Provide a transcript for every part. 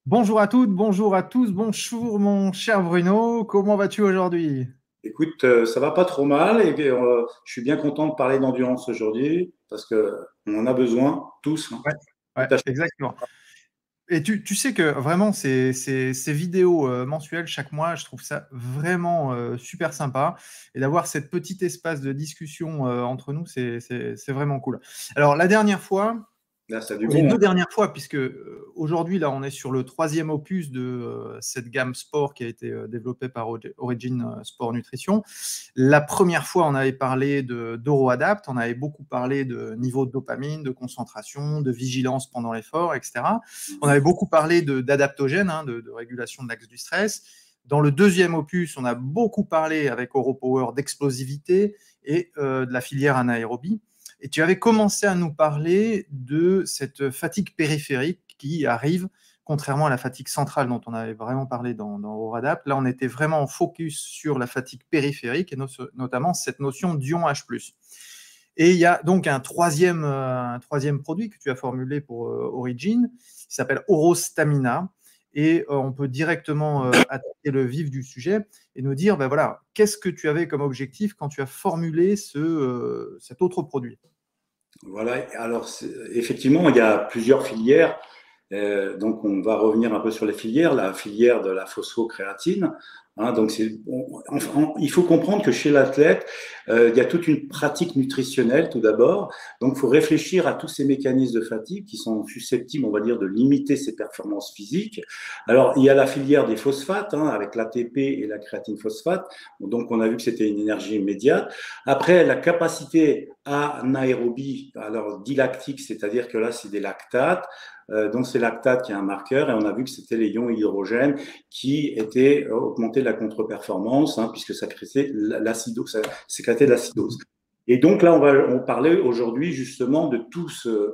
Bonjour à toutes, bonjour à tous, bonjour mon cher Bruno, comment vas-tu aujourd'hui? Écoute, ça va pas trop mal et je suis bien content de parler d'endurance aujourd'hui parce que on en a besoin tous, hein. Ouais, Tout ouais, à fait. exactement. Et tu sais que vraiment ces vidéos mensuelles chaque mois, je trouve ça vraiment super sympa. Et d'avoir cette petite espace de discussion entre nous, c'est vraiment cool. Alors la dernière fois, Là, ça a du les bon, deux hein. dernières fois, puisque aujourd'hui, là, on est sur le troisième opus de cette gamme sport qui a été développée par Origin Sport Nutrition. La première fois, on avait parlé d'EuroAdapt, on avait beaucoup parlé de niveau de dopamine, de concentration, de vigilance pendant l'effort, etc. On avait beaucoup parlé d'adaptogène, hein, de régulation de l'axe du stress. Dans le deuxième opus, on a beaucoup parlé avec EuroPower d'explosivité et de la filière anaérobie. Et tu avais commencé à nous parler de cette fatigue périphérique qui arrive, contrairement à la fatigue centrale dont on avait vraiment parlé dans EuroAdapt. Là, on était vraiment en focus sur la fatigue périphérique et notamment cette notion d'ion H+. Et il y a donc un troisième produit que tu as formulé pour Origin, qui s'appelle Orostamina. Et on peut directement attaquer le vif du sujet et nous dire, ben voilà, qu'est-ce que tu avais comme objectif quand tu as formulé cet autre produit? Voilà. Alors, effectivement, il y a plusieurs filières. Donc, on va revenir un peu sur les filières. La filière de la phosphocréatine. Hein, donc, il faut comprendre que chez l'athlète, il y a toute une pratique nutritionnelle tout d'abord. Donc, il faut réfléchir à tous ces mécanismes de fatigue qui sont susceptibles, on va dire, de limiter ses performances physiques. Alors, il y a la filière des phosphates, hein, avec l'ATP et la créatine phosphate. Donc, on a vu que c'était une énergie immédiate. Après, la capacité à anaérobie, alors dilactique, c'est-à-dire que là, c'est des lactates. Donc, c'est lactate qui est un marqueur et on a vu que c'était les ions hydrogène qui étaient augmentés de la contre-performance, hein, puisque ça créait l'acidose, ça sécrétait de l'acidose. Et donc là, on parlait aujourd'hui justement de tout ce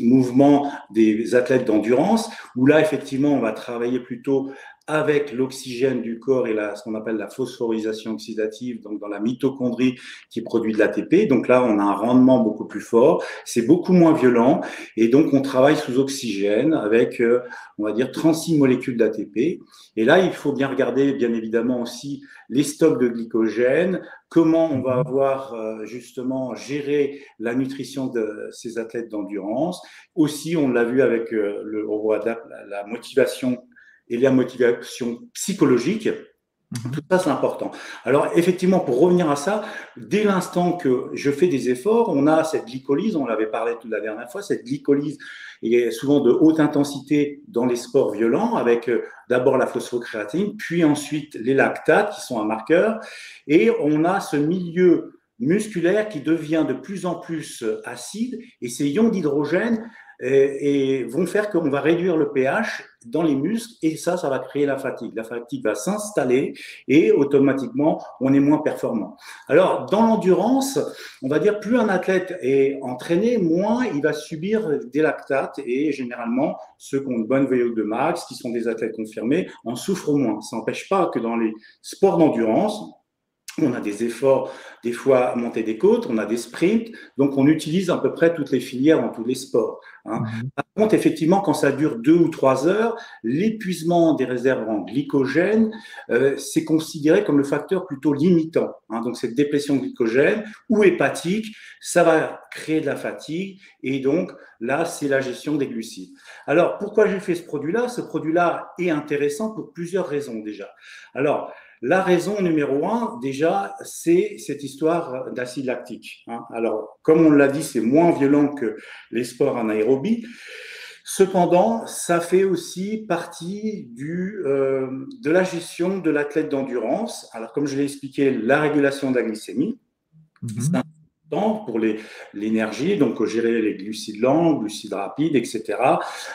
mouvement des athlètes d'endurance, où là, effectivement, on va travailler plutôt avec l'oxygène du corps et ce qu'on appelle la phosphorylisation oxydative, donc dans la mitochondrie qui produit de l'ATP. Donc là, on a un rendement beaucoup plus fort, c'est beaucoup moins violent, et donc on travaille sous oxygène avec, on va dire, 36 molécules d'ATP. Et là, il faut bien regarder, bien évidemment, aussi les stocks de glycogène, comment on va avoir justement géré la nutrition de ces athlètes d'endurance. Aussi, on l'a vu avec le EuroAdapt, la motivation et la motivation psychologique. Tout ça, c'est important. Alors, effectivement, pour revenir à ça, dès l'instant que je fais des efforts, on a cette glycolyse, on l'avait parlé toute la dernière fois, cette glycolyse est souvent de haute intensité dans les sports violents, avec d'abord la phosphocréatine, puis ensuite les lactates, qui sont un marqueur, et on a ce milieu musculaire qui devient de plus en plus acide, et ces ions d'hydrogène et vont faire qu'on va réduire le pH dans les muscles et ça va créer la fatigue. La fatigue va s'installer et automatiquement, on est moins performant. Alors, dans l'endurance, on va dire plus un athlète est entraîné, moins il va subir des lactates et généralement, ceux qui ont une bonne VO2 max, qui sont des athlètes confirmés, en souffrent moins. Ça n'empêche pas que dans les sports d'endurance, on a des efforts, des fois monter des côtes, on a des sprints, donc on utilise à peu près toutes les filières dans tous les sports, hein. Mhm. Par contre, effectivement, quand ça dure 2 ou 3 heures, l'épuisement des réserves en glycogène, c'est considéré comme le facteur plutôt limitant, hein. Donc cette déplétion de glycogène ou hépatique, ça va créer de la fatigue et donc là, c'est la gestion des glucides. Alors, pourquoi j'ai fait ce produit-là? Ce produit-là est intéressant pour plusieurs raisons déjà. Alors, la raison numéro un, déjà, c'est cette histoire d'acide lactique, hein. Alors, comme on l'a dit, c'est moins violent que les sports anaérobie. Cependant, ça fait aussi partie de la gestion de l'athlète d'endurance. Alors, comme je l'ai expliqué, la régulation de la glycémie, c'est Mhm. important pour l'énergie, donc gérer les glucides lents, glucides rapides, etc.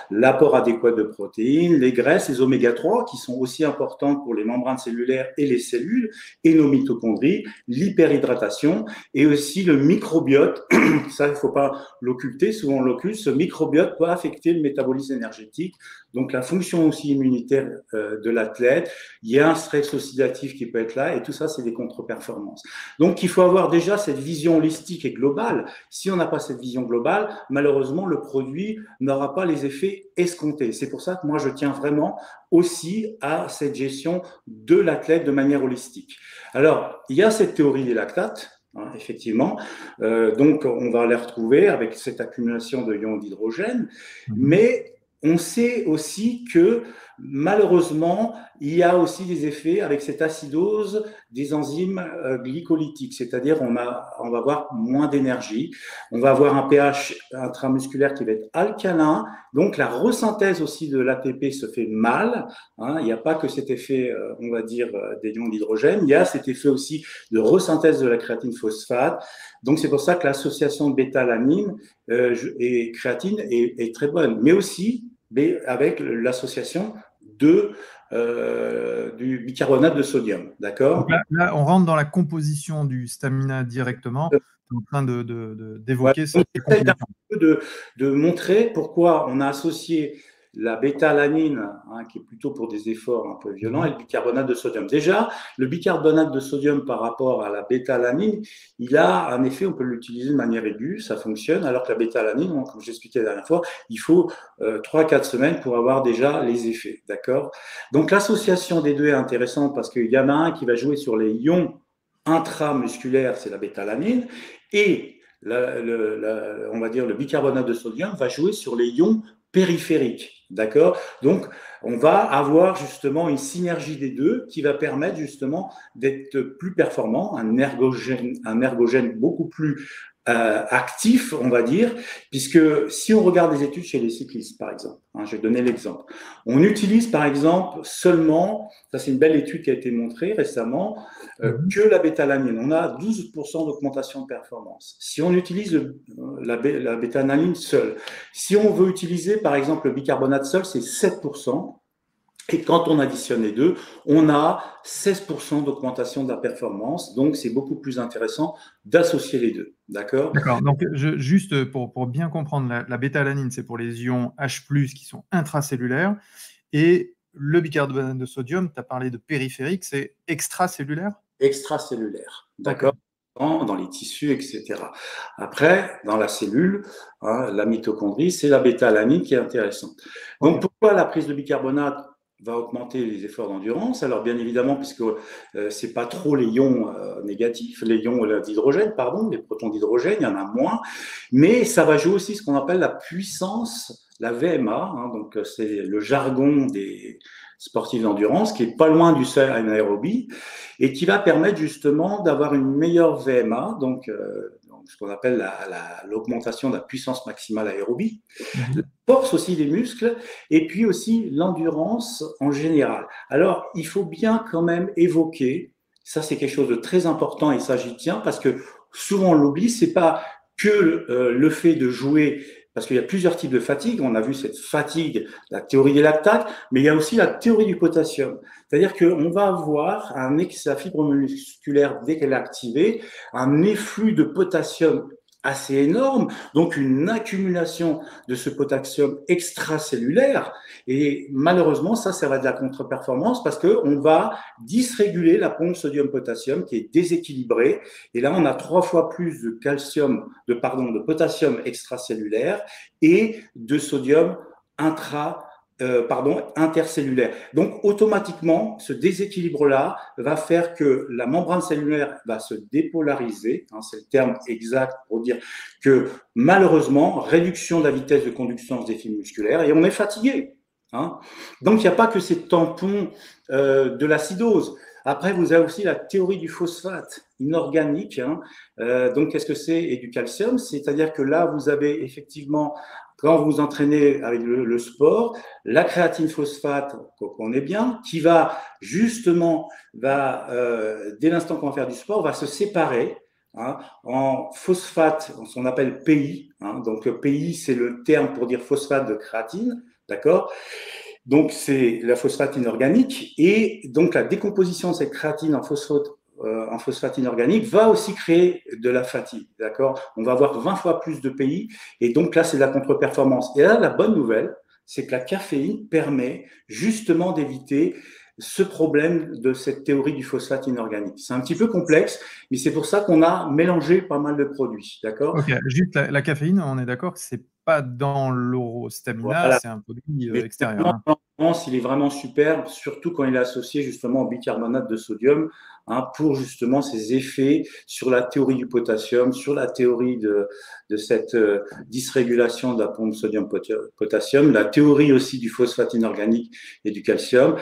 L'apport adéquat de protéines, les graisses, les oméga 3 qui sont aussi importantes pour les membranes cellulaires et les cellules et nos mitochondries, l'hyperhydratation et aussi le microbiote. Ça, il ne faut pas l'occulter, souvent on l'occulte. Ce microbiote peut affecter le métabolisme énergétique donc la fonction aussi immunitaire de l'athlète, il y a un stress oxydatif qui peut être là, et tout ça, c'est des contre-performances. Donc, il faut avoir déjà cette vision holistique et globale. Si on n'a pas cette vision globale, malheureusement, le produit n'aura pas les effets escomptés. C'est pour ça que moi, je tiens vraiment aussi à cette gestion de l'athlète de manière holistique. Alors, il y a cette théorie des lactates, hein, effectivement. Donc, on va les retrouver avec cette accumulation de ions d'hydrogène, mais on sait aussi que malheureusement, il y a aussi des effets avec cette acidose des enzymes glycolytiques, c'est-à-dire on va avoir moins d'énergie, on va avoir un pH intramusculaire qui va être alcalin, donc la resynthèse aussi de l'ATP se fait mal, hein, il n'y a pas que cet effet, on va dire, des ions d'hydrogène, il y a cet effet aussi de resynthèse de la créatine phosphate, donc c'est pour ça que l'association de bêta-alanine et créatine est très bonne, mais aussi avec l'association du bicarbonate de sodium, d'accord? Là, on rentre dans la composition du stamina directement. Tu es en train d'évoquer Ouais, cette j'essaie un peu de montrer pourquoi on a associé la bêta-alanine, hein, qui est plutôt pour des efforts un peu violents, et le bicarbonate de sodium. Déjà, le bicarbonate de sodium par rapport à la bêta-alanine, il a un effet, on peut l'utiliser de manière aiguë, ça fonctionne, alors que la bêta-alanine, comme j'expliquais la dernière fois, il faut 3-4 semaines pour avoir déjà les effets, d'accord? Donc l'association des deux est intéressante parce qu'il y en a un qui va jouer sur les ions intramusculaires, c'est la bêta-alanine, et on va dire le bicarbonate de sodium va jouer sur les ions périphériques, d'accord? Donc, on va avoir justement une synergie des deux qui va permettre justement d'être plus performant, un ergogène beaucoup plus actif, on va dire, puisque si on regarde les études chez les cyclistes, par exemple, hein, je vais donner l'exemple, on utilise par exemple seulement, ça c'est une belle étude qui a été montrée récemment, que la bêta-alanine. On a 12% d'augmentation de performance. Si on utilise la bêta-alanine seule, si on veut utiliser par exemple le bicarbonate seul, c'est 7%. Et quand on additionne les deux, on a 16% d'augmentation de la performance. Donc, c'est beaucoup plus intéressant d'associer les deux. D'accord? D'accord. Donc, juste pour bien comprendre, la bêta-alanine, c'est pour les ions H+, qui sont intracellulaires. Et le bicarbonate de sodium, tu as parlé de périphérique, c'est extracellulaire? Extracellulaire. D'accord? Dans les tissus, etc. Après, dans la cellule, hein, la mitochondrie, c'est la bêta-alanine qui est intéressante. Donc, pourquoi la prise de bicarbonate va augmenter les efforts d'endurance? Alors, bien évidemment, puisque c'est pas trop les ions négatifs, les ions d'hydrogène, pardon, les protons d'hydrogène, il y en a moins, mais ça va jouer aussi ce qu'on appelle la puissance, la VMA, hein, donc c'est le jargon des sportifs d'endurance, qui est pas loin du seuil anaérobie, et qui va permettre justement d'avoir une meilleure VMA, donc ce qu'on appelle l'augmentation de la puissance maximale aérobie, la force aussi des muscles, et puis aussi l'endurance en général. Alors, il faut bien quand même évoquer, ça c'est quelque chose de très important et ça j'y tiens, parce que souvent on l'oublie, c'est pas que le fait de jouer, parce qu'il y a plusieurs types de fatigue, on a vu cette fatigue, la théorie des lactates, mais il y a aussi la théorie du potassium. C'est-à-dire qu'on va avoir sa fibre musculaire, dès qu'elle est activée, un efflux de potassium assez énorme, donc une accumulation de ce potassium extracellulaire. Et malheureusement, ça va être de la contre-performance parce qu'on va dysréguler la pompe sodium-potassium qui est déséquilibrée. Et là, on a 3 fois plus de potassium extracellulaire et de sodium intercellulaire. Donc, automatiquement, ce déséquilibre-là va faire que la membrane cellulaire va se dépolariser, hein, c'est le terme exact pour dire que malheureusement, réduction de la vitesse de conduction des fibres musculaires et on est fatigué. Hein. Donc, il n'y a pas que ces tampons de l'acidose. Après, vous avez aussi la théorie du phosphate inorganique. Hein. Donc, qu'est-ce que c'est? Et du calcium, c'est-à-dire que là, vous avez effectivement, quand vous entraînez avec le sport, la créatine phosphate, qu'on est bien, qui va justement, dès l'instant qu'on va faire du sport, va se séparer hein, en phosphate, ce qu'on appelle PI. Hein. Donc, PI, c'est le terme pour dire phosphate de créatine, d'accord? Donc, c'est la phosphate inorganique et donc la décomposition de cette créatine en phosphate inorganique va aussi créer de la fatigue, d'accord? On va avoir 20 fois plus de PI et donc là, c'est de la contre-performance. Et là, la bonne nouvelle, c'est que la caféine permet justement d'éviter ce problème de cette théorie du phosphate inorganique. C'est un petit peu complexe, mais c'est pour ça qu'on a mélangé pas mal de produits, d'accord? Ok, juste la caféine, on est d'accord que c'est pas dans l'Orostamina, Voilà. c'est un produit Mais extérieur. Hein. il est vraiment superbe, surtout quand il est associé justement au bicarbonate de sodium, pour justement ses effets sur la théorie du potassium, sur la théorie de cette dysrégulation de la pompe sodium-potassium, la théorie aussi du phosphate inorganique et du calcium.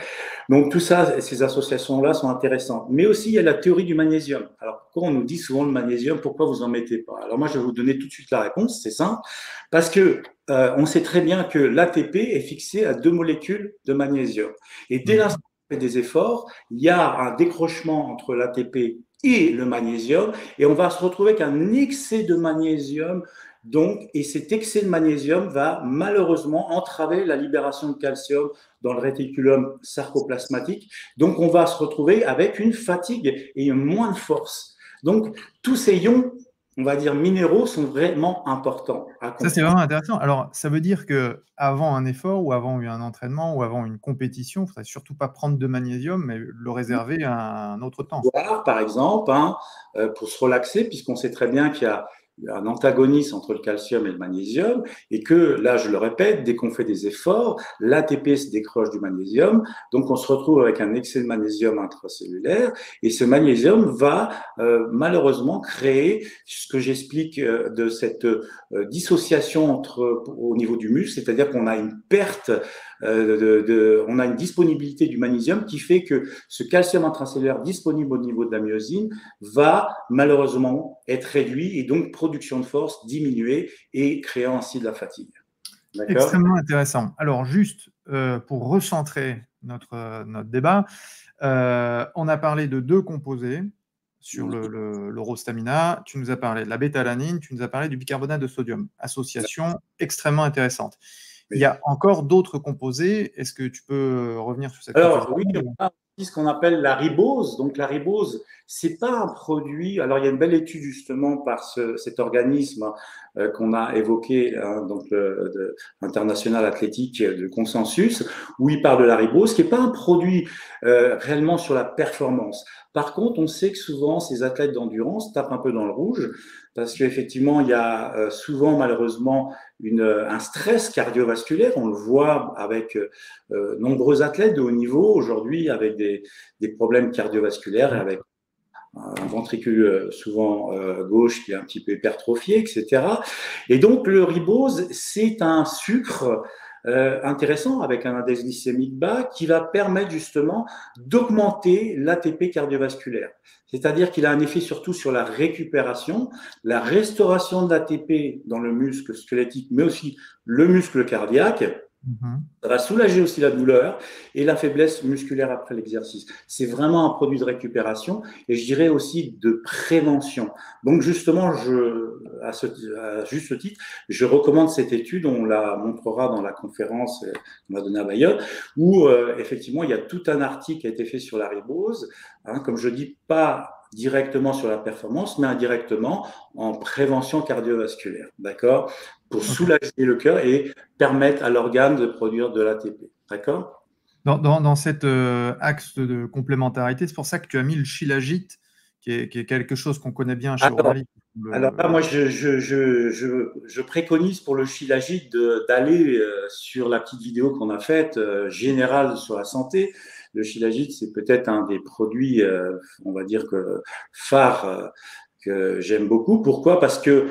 Donc tout ça, ces associations-là sont intéressantes. Mais aussi, il y a la théorie du magnésium. Alors pourquoi on nous dit souvent le magnésium, pourquoi vous en mettez pas? Alors moi, je vais vous donner tout de suite la réponse, c'est simple, parce que on sait très bien que l'ATP est fixé à 2 molécules de magnésium. Et dès l'instant où on fait des efforts, il y a un décrochement entre l'ATP et le magnésium, et on va se retrouver avec un excès de magnésium. Donc, et cet excès de magnésium va malheureusement entraver la libération de calcium dans le réticulum sarcoplasmatique. Donc, on va se retrouver avec une fatigue et moins de force. Donc, tous ces ions, on va dire minéraux, sont vraiment importants à comprendre. Ça, c'est vraiment intéressant. Alors, ça veut dire que avant un effort ou avant un entraînement ou avant une compétition, il ne faudrait surtout pas prendre de magnésium, mais le réserver à un autre temps. Boire, par exemple, pour se relaxer, puisqu'on sait très bien qu'il y a un antagonisme entre le calcium et le magnésium, et que là, je le répète, dès qu'on fait des efforts, l'ATP se décroche du magnésium, donc on se retrouve avec un excès de magnésium intracellulaire, et ce magnésium va malheureusement créer ce que j'explique de cette dissociation au niveau du muscle, c'est-à-dire qu'on a une perte on a une disponibilité du magnésium qui fait que ce calcium intracellulaire disponible au niveau de la myosine va malheureusement être réduit et donc production de force diminuer et créant ainsi de la fatigue. Extrêmement intéressant. Alors juste pour recentrer notre débat, on a parlé de 2 composés sur l'Orostamina, tu nous as parlé de la bêta-alanine, tu nous as parlé du bicarbonate de sodium. Association extrêmement intéressante. Il y a encore d'autres composés. Est-ce que tu peux revenir sur cette Alors, oui, composition? on a ce qu'on appelle la ribose. Donc, la ribose, c'est pas un produit. Alors, il y a une belle étude justement par cet organisme qu'on a évoqué, donc international athlétique de consensus, où il parle de la ribose, qui est pas un produit réellement sur la performance. Par contre, on sait que souvent ces athlètes d'endurance tapent un peu dans le rouge parce qu'effectivement, il y a souvent malheureusement un stress cardiovasculaire. On le voit avec nombreux athlètes de haut niveau aujourd'hui avec des problèmes cardiovasculaires et avec un ventricule souvent gauche qui est un petit peu hypertrophié, etc. Et donc le ribose, c'est un sucre intéressant avec un index glycémique bas qui va permettre justement d'augmenter l'ATP cardiovasculaire. C'est-à-dire qu'il a un effet surtout sur la récupération, la restauration de l'ATP dans le muscle squelettique, mais aussi le muscle cardiaque. Ça va soulager aussi la douleur et la faiblesse musculaire après l'exercice. C'est vraiment un produit de récupération et je dirais aussi de prévention. Donc justement, à juste titre, je recommande cette étude, on la montrera dans la conférence qu'on va donner à Bayonne, où effectivement, il y a tout un article qui a été fait sur la ribose, comme je dis, pas directement sur la performance, mais indirectement en prévention cardiovasculaire, d'accord, pour soulager le cœur et permettre à l'organe de produire de l'ATP, d'accord. Dans cet axe de complémentarité, c'est pour ça que tu as mis le shilajit, qui est quelque chose qu'on connaît bien chez O'Reilly. Alors là, moi, je préconise pour le shilajit d'aller sur la petite vidéo qu'on a faite générale sur la santé. Le shilajit, c'est peut-être un des produits, on va dire que phares que j'aime beaucoup. Pourquoi? Parce que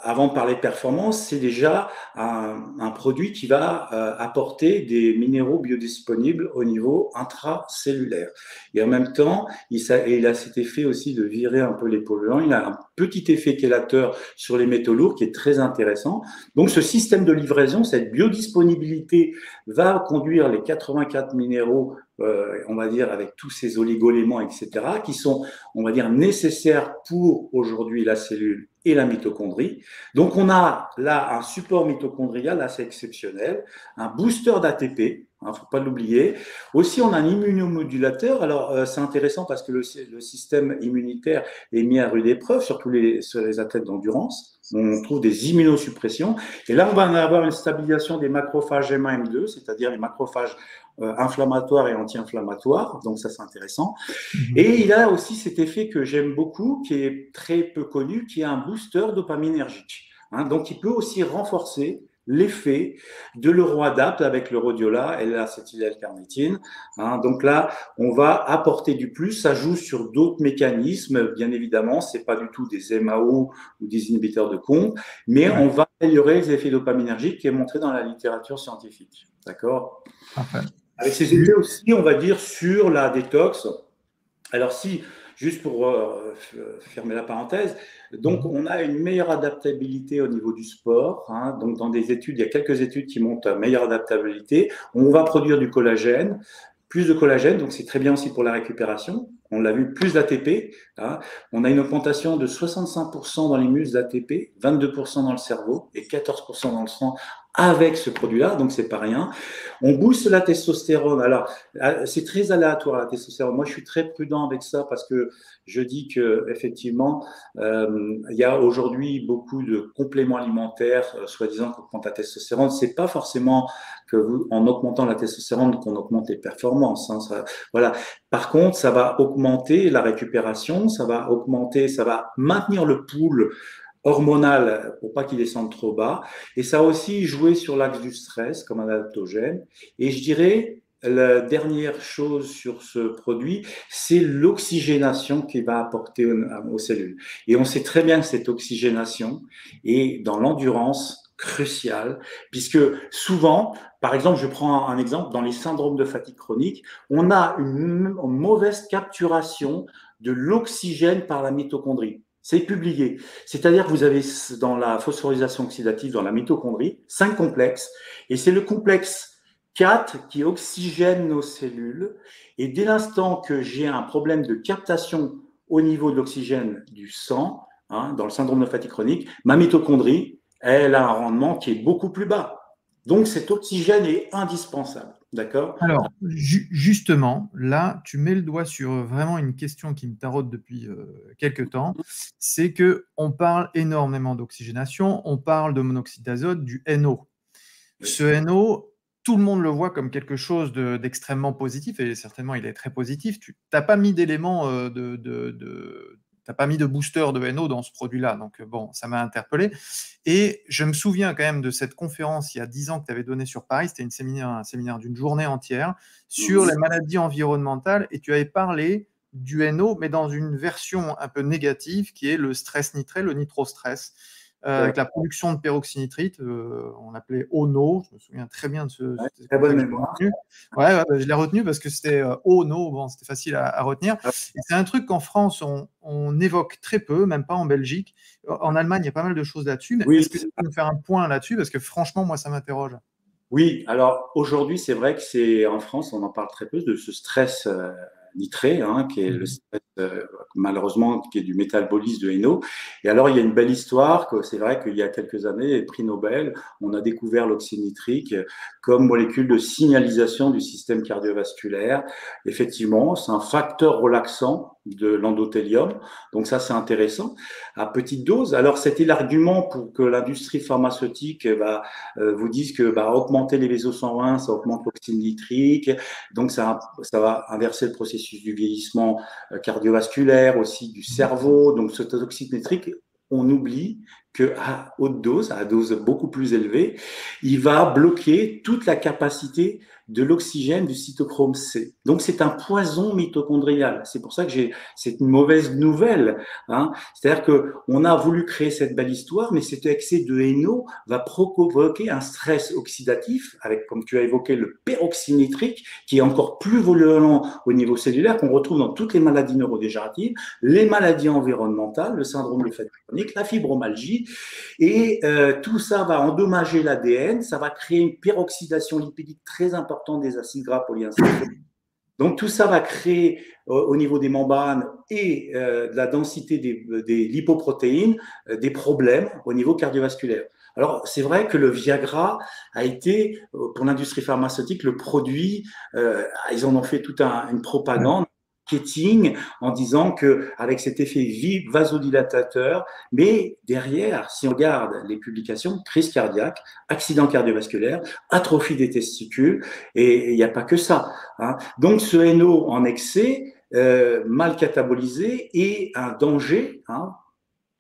avant de parler de performance, c'est déjà un produit qui va apporter des minéraux biodisponibles au niveau intracellulaire. Et en même temps, il a cet effet aussi de virer un peu les polluants. Il a un petit effet chélateur sur les métaux lourds qui est très intéressant. Donc, ce système de livraison, cette biodisponibilité va conduire les 84 minéraux on va dire, avec tous ces oligoéléments, etc., qui sont, on va dire, nécessaires pour aujourd'hui la cellule et la mitochondrie. Donc, on a là un support mitochondrial assez exceptionnel, un booster d'ATP, Il ne faut pas l'oublier. Aussi, on a un immunomodulateur. Alors, c'est intéressant parce que le système immunitaire est mis à rude épreuve, surtout sur les athlètes d'endurance. On trouve des immunosuppressions. Et là, on va avoir une stabilisation des macrophages M1, M2, c'est-à-dire les macrophages inflammatoires et anti-inflammatoires. Donc, ça, c'est intéressant. Et il a aussi cet effet que j'aime beaucoup, qui est très peu connu, qui est un booster dopaminergique. Donc, il peut aussi renforcer l'effet de l'Euroadapt avec le rhodiola et l'acétyl-L-carnitine. Donc là, on va apporter du plus. Ça joue sur d'autres mécanismes, bien évidemment. C'est pas du tout des MAO ou des inhibiteurs de COMT, mais on va améliorer les effets dopaminergiques qui est montré dans la littérature scientifique. D'accord ? Avec ces effets aussi, on va dire, sur la détox. Alors si, juste pour fermer la parenthèse, donc on a une meilleure adaptabilité au niveau du sport. Donc dans des études, il y a quelques études qui montrent une meilleure adaptabilité. On va produire du collagène, plus de collagène, donc c'est très bien aussi pour la récupération. On l'a vu, plus d'ATP. On a une augmentation de 65% dans les muscles d'ATP, 22% dans le cerveau et 14% dans le sang avec ce produit-là, donc c'est pas rien. On booste la testostérone. Alors, c'est très aléatoire la testostérone. Moi, je suis très prudent avec ça parce que je dis que effectivement, il y a aujourd'hui beaucoup de compléments alimentaires, soi-disant qui augmentent la testostérone. C'est pas forcément en augmentant la testostérone qu'on augmente les performances. Voilà. Par contre, ça va augmenter la récupération, ça va maintenir le pool hormonal pour pas qu'il descende trop bas. Et ça a aussi joué sur l'axe du stress comme un adaptogène. Et je dirais, la dernière chose sur ce produit, c'est l'oxygénation qu'il va apporter aux cellules. Et on sait très bien que cette oxygénation est dans l'endurance cruciale, puisque souvent, par exemple, je prends un exemple, dans les syndromes de fatigue chronique, on a une mauvaise capturation de l'oxygène par la mitochondrie. C'est publié. C'est-à-dire que vous avez dans la phosphorylisation oxydative, dans la mitochondrie, 5 complexes. Et c'est le complexe 4 qui oxygène nos cellules. Et dès l'instant que j'ai un problème de captation au niveau de l'oxygène du sang, dans le syndrome de fatigue chronique, ma mitochondrie, elle a un rendement qui est beaucoup plus bas. Donc cet oxygène est indispensable. D'accord ? Alors, justement, là, tu mets le doigt sur vraiment une question qui me taraude depuis quelques temps. C'est qu'on parle énormément d'oxygénation, on parle de monoxyde d'azote, du NO. Ce NO, tout le monde le voit comme quelque chose d'extrêmement positif, et certainement il est très positif. Tu n'as pas mis d'éléments t'as pas mis de booster de NO dans ce produit-là, donc bon, ça m'a interpellé. Et je me souviens quand même de cette conférence il y a 10 ans que tu avais donnée sur Paris, c'était un séminaire d'une journée entière sur les maladies environnementales, et tu avais parlé du NO, mais dans une version un peu négative, qui est le stress nitré, le nitrostress. Avec la production de peroxynitrite, on l'appelait ONO, je me souviens très bien de ce. Très bonne mémoire. Ouais, je l'ai retenu parce que c'était ONO, bon, c'était facile à retenir. Et c'est un truc qu'en France, on évoque très peu, même pas en Belgique. En Allemagne, il y a pas mal de choses là-dessus. Mais est-ce que tu peux nous faire un point là-dessus? Parce que franchement, moi, ça m'interroge. Oui, alors aujourd'hui, c'est vrai que c'est en France, on en parle très peu de ce stress nitré, qui est le stress, malheureusement, qui est du métabolisme de NO. Et alors, il y a une belle histoire, que c'est vrai qu'il y a quelques années, prix Nobel, on a découvert l'oxyde nitrique comme molécule de signalisation du système cardiovasculaire. Effectivement, c'est un facteur relaxant de l'endothélium. Donc ça, c'est intéressant. À petite dose. Alors, c'était l'argument pour que l'industrie pharmaceutique vous dise que augmenter les vaisseaux sanguins, ça augmente l'oxyde nitrique. Donc, ça va inverser le processus du vieillissement cardiovasculaire, aussi du cerveau. Donc, cet oxyde nitrique, on oublie qu'à haute dose, à dose beaucoup plus élevée, il va bloquer toute la capacité de l'oxygène du cytochrome C. Donc, c'est un poison mitochondrial. C'est pour ça que c'est une mauvaise nouvelle. C'est-à-dire qu'on a voulu créer cette belle histoire, mais cet excès de NO va provoquer un stress oxydatif, avec, comme tu as évoqué, le peroxyde nitrique, qui est encore plus violent au niveau cellulaire, qu'on retrouve dans toutes les maladies neurodégénératives, les maladies environnementales, le syndrome de fatigue chronique, la fibromyalgie. Et tout ça va endommager l'ADN, ça va créer une peroxydation lipidique très importante des acides gras polyinsaturés. Donc tout ça va créer au niveau des membranes et de la densité des lipoprotéines des problèmes au niveau cardiovasculaire. Alors, c'est vrai que le Viagra a été, pour l'industrie pharmaceutique, le produit, ils en ont fait toute une propagande, marketing, en disant que avec cet effet vasodilatateur, mais derrière, si on regarde les publications, crise cardiaque, accident cardiovasculaire, atrophie des testicules, et il n'y a pas que ça, hein. Donc, ce NO en excès, mal catabolisé, est un danger, hein,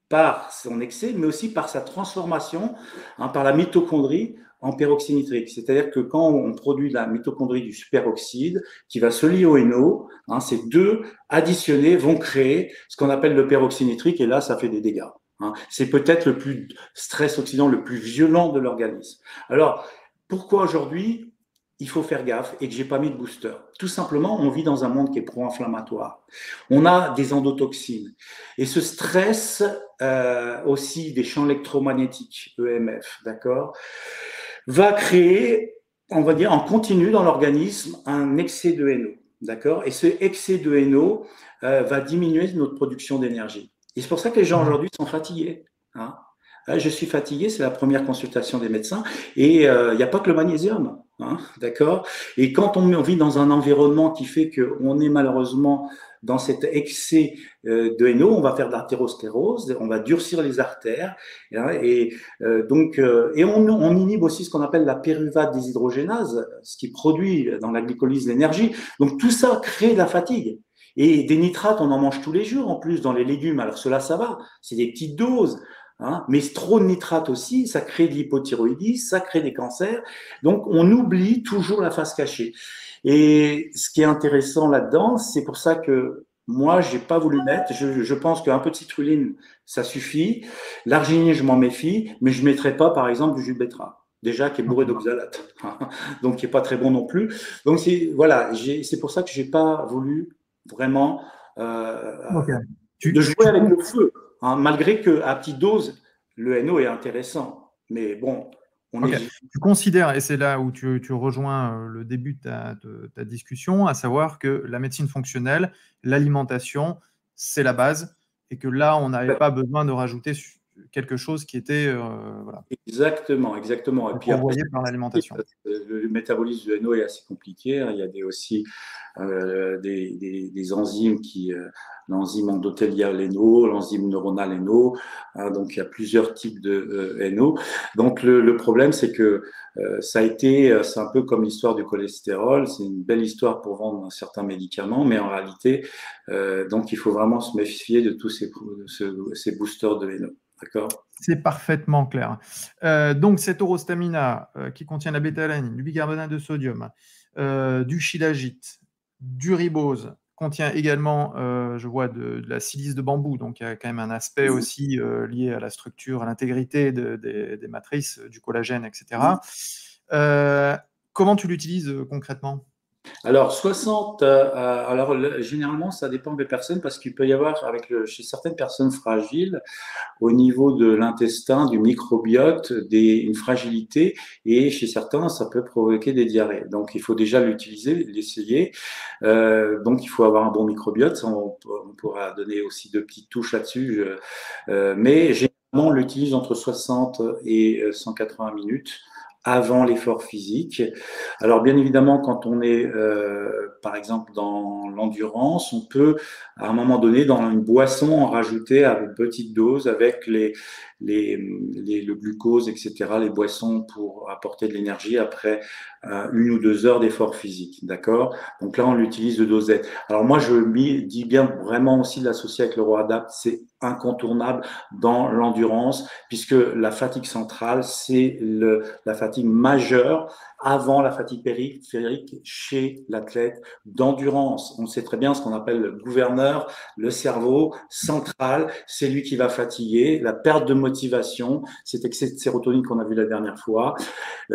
par son excès, mais aussi par sa transformation, hein, par la mitochondrie en peroxyde nitrique. C'est-à-dire que quand on produit la mitochondrie du superoxyde, qui va se lier au NO, hein, ces deux additionnés vont créer ce qu'on appelle le peroxyde nitrique, et là, ça fait des dégâts, hein. C'est peut-être le plus stress oxydant le plus violent de l'organisme. Alors, pourquoi aujourd'hui il faut faire gaffe et que j'ai pas mis de booster? Tout simplement, on vit dans un monde qui est pro-inflammatoire. On a des endotoxines. Et ce stress, aussi des champs électromagnétiques, EMF, d'accord, va créer, on va dire, en continu dans l'organisme, un excès de NO, d'accord. Et ce excès de NO va diminuer notre production d'énergie. Et c'est pour ça que les gens aujourd'hui sont fatigués, hein. Je suis fatigué, c'est la première consultation des médecins. Et il n'y a pas que le magnésium, hein, d'accord. Et quand on vit dans un environnement qui fait qu'on est malheureusement dans cet excès de NO, on va faire de l'artérosclérose, on va durcir les artères, hein, et on inhibe aussi ce qu'on appelle la pyruvate déshydrogénase, ce qui produit dans la glycolyse l'énergie. Donc tout ça crée de la fatigue. Et des nitrates, on en mange tous les jours en plus dans les légumes. Alors cela, ça va, c'est des petites doses. Hein, mais trop de nitrate aussi, ça crée de l'hypothyroïdisme, ça crée des cancers. Donc, on oublie toujours la face cachée. Et ce qui est intéressant là-dedans, c'est pour ça que moi, j'ai pas voulu mettre. Je pense qu'un peu de citrulline, ça suffit. L'arginine, je m'en méfie, mais je mettrai pas, par exemple, du jus de betterave. Déjà, qui est bourré d'oxalate. Donc, qui est pas très bon non plus. Donc, voilà, c'est pour ça que j'ai pas voulu vraiment de jouer avec le feu. Hein, malgré qu'à petite dose, le NO est intéressant. Mais bon, tu considères, et c'est là où tu rejoins le début de ta discussion, à savoir que la médecine fonctionnelle, l'alimentation, c'est la base, et que là, on n'avait pas besoin de rajouter quelque chose qui était… voilà. Exactement. Et puis après, par l'alimentation. Le métabolisme du NO est assez compliqué, hein. Il y a aussi des enzymes l'enzyme endothéliale NO, l'enzyme neuronale NO, hein, donc il y a plusieurs types de NO. Donc le problème, c'est que c'est un peu comme l'histoire du cholestérol, c'est une belle histoire pour vendre certains médicaments, mais en réalité, donc il faut vraiment se méfier de tous ces boosters de NO. D'accord. C'est parfaitement clair. Donc, cette Aurostamina qui contient la bêta-alanine, du bicarbonate de sodium, du shilajit, du ribose, contient également, je vois, de la silice de bambou. Donc, il y a quand même un aspect aussi lié à la structure, à l'intégrité des matrices, du collagène, etc. Comment tu l'utilises concrètement ? Alors, 60, généralement, ça dépend des personnes parce qu'il peut y avoir, chez certaines personnes fragiles, au niveau de l'intestin, du microbiote, une fragilité, et chez certains, ça peut provoquer des diarrhées. Donc, il faut déjà l'essayer. Donc, il faut avoir un bon microbiote. Ça, on pourra donner aussi de petites touches là-dessus. Mais généralement, on l'utilise entre 60 et 180 minutes avant l'effort physique. Alors, bien évidemment, quand on est, par exemple, dans l'endurance, on peut, à un moment donné, dans une boisson, en rajouter à une petite dose avec le glucose, etc., les boissons pour apporter de l'énergie après 1 ou 2 heures d'effort physique. D'accord? Donc là, on l'utilise de dosette. Alors, moi, je dis bien vraiment aussi de l'associer avec le Roadapt, c'est incontournable dans l'endurance, puisque la fatigue centrale, c'est la fatigue majeure avant la fatigue périphérique chez l'athlète d'endurance. On sait très bien ce qu'on appelle le gouverneur, le cerveau central, c'est lui qui va fatiguer, la perte de motivation, cet excès de sérotonine qu'on a vu la dernière fois,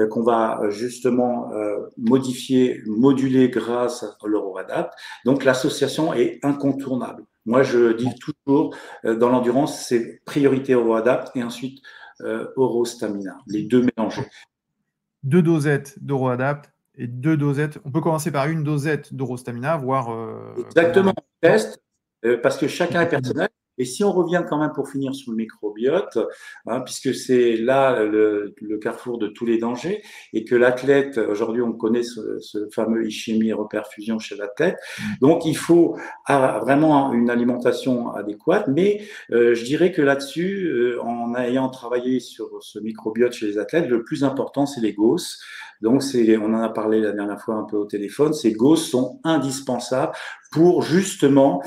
qu'on va justement moduler grâce à l'Euroadapt. Donc l'association est incontournable. Moi, je dis toujours, dans l'endurance, c'est priorité Euroadapt et ensuite Eurostamina, les deux mélangés. 2 dosettes d'Euroadapt et 2 dosettes. On peut commencer par une dosette d'Eurostamina, voire… Exactement, on teste, parce que chacun est personnel. Et si on revient quand même pour finir sur le microbiote, hein, puisque c'est là le carrefour de tous les dangers, et que l'athlète, aujourd'hui on connaît ce fameux ischémie reperfusion chez l'athlète, donc il faut vraiment une alimentation adéquate, mais je dirais que là-dessus, en ayant travaillé sur ce microbiote chez les athlètes, le plus important c'est les GOS. Donc, on en a parlé la dernière fois un peu au téléphone, ces GOS sont indispensables pour justement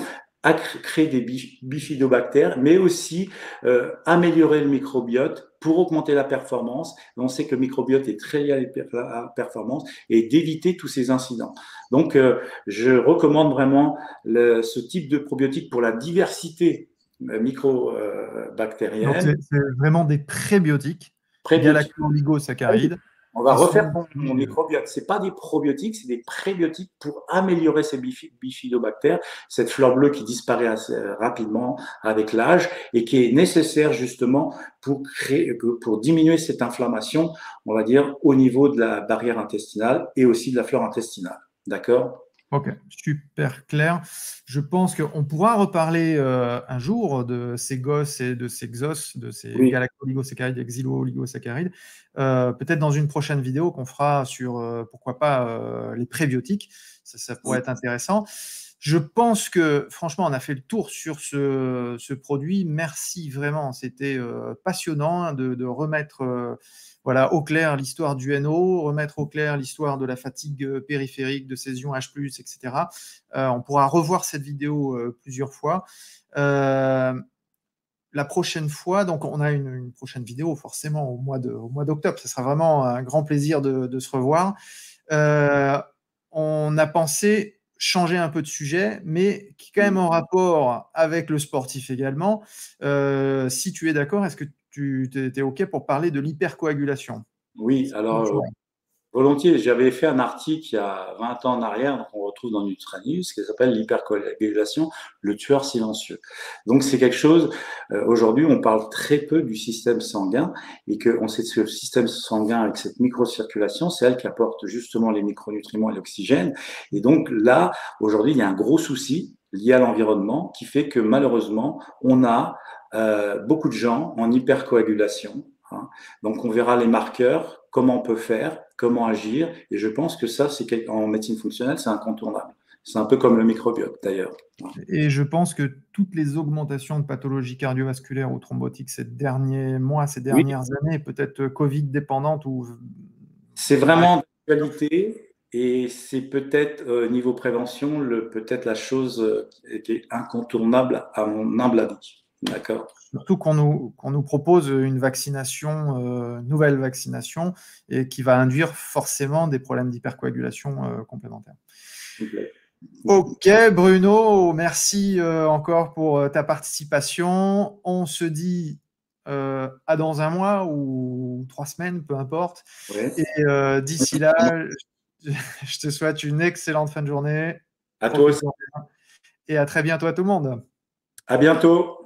créer des bifidobactères, mais aussi améliorer le microbiote pour augmenter la performance. On sait que le microbiote est très lié à la performance et d'éviter tous ces incidents. Donc, je recommande vraiment ce type de probiotique pour la diversité Donc, microbactérienne. c'est vraiment des prébiotiques, galacto-oligosaccharides. On va refaire mon microbiote. Ce n'est pas des probiotiques, c'est des prébiotiques pour améliorer ces bifidobactères, cette fleur bleue qui disparaît assez rapidement avec l'âge et qui est nécessaire justement pour diminuer cette inflammation, on va dire, au niveau de la barrière intestinale et aussi de la flore intestinale. D'accord ? Ok, super clair. Je pense qu'on pourra reparler un jour de ces GOS et de ces XOS, de ces galacto-oligosaccharides et xylo-oligosaccharides, peut-être dans une prochaine vidéo qu'on fera sur, pourquoi pas, les prébiotiques. Ça pourrait être intéressant. Je pense que, franchement, on a fait le tour sur ce produit. Merci vraiment. C'était passionnant de remettre voilà, au clair l'histoire du NO, remettre au clair l'histoire de la fatigue périphérique, de ces ions H+, etc. On pourra revoir cette vidéo plusieurs fois. La prochaine fois, donc on a une prochaine vidéo forcément au mois d'octobre. Ce sera vraiment un grand plaisir de se revoir. On a pensé changer un peu de sujet, mais qui est quand même en rapport avec le sportif également. Si tu es d'accord, est-ce que tu es OK pour parler de l'hypercoagulation? Oui, alors volontiers. J'avais fait un article il y a 20 ans en arrière, qu'on retrouve dans Nutranews, qui s'appelle l'hypercoagulation, le tueur silencieux. Donc c'est quelque chose, aujourd'hui on parle très peu du système sanguin et qu'on sait que le système sanguin avec cette microcirculation, c'est elle qui apporte justement les micronutriments et l'oxygène. Et donc là, aujourd'hui, il y a un gros souci lié à l'environnement qui fait que malheureusement, on a beaucoup de gens en hypercoagulation. Hein. Donc on verra les marqueurs, comment on peut faire, comment agir, et je pense que ça, en médecine fonctionnelle, c'est incontournable. C'est un peu comme le microbiote d'ailleurs. Et je pense que toutes les augmentations de pathologies cardiovasculaires ou thrombotiques ces derniers mois, ces dernières années, peut-être Covid dépendantes ou... C'est vraiment d'actualité et c'est peut-être niveau prévention, peut-être la chose qui est incontournable à mon humble avis. D'accord. Surtout qu'on nous propose une vaccination, nouvelle vaccination, et qui va induire forcément des problèmes d'hypercoagulation complémentaires. Ok, Bruno, merci encore pour ta participation. On se dit à dans un mois ou 3 semaines, peu importe. Ouais. Et d'ici là, je te souhaite une excellente fin de journée. À toi aussi. Et à très bientôt à tout le monde. À bientôt.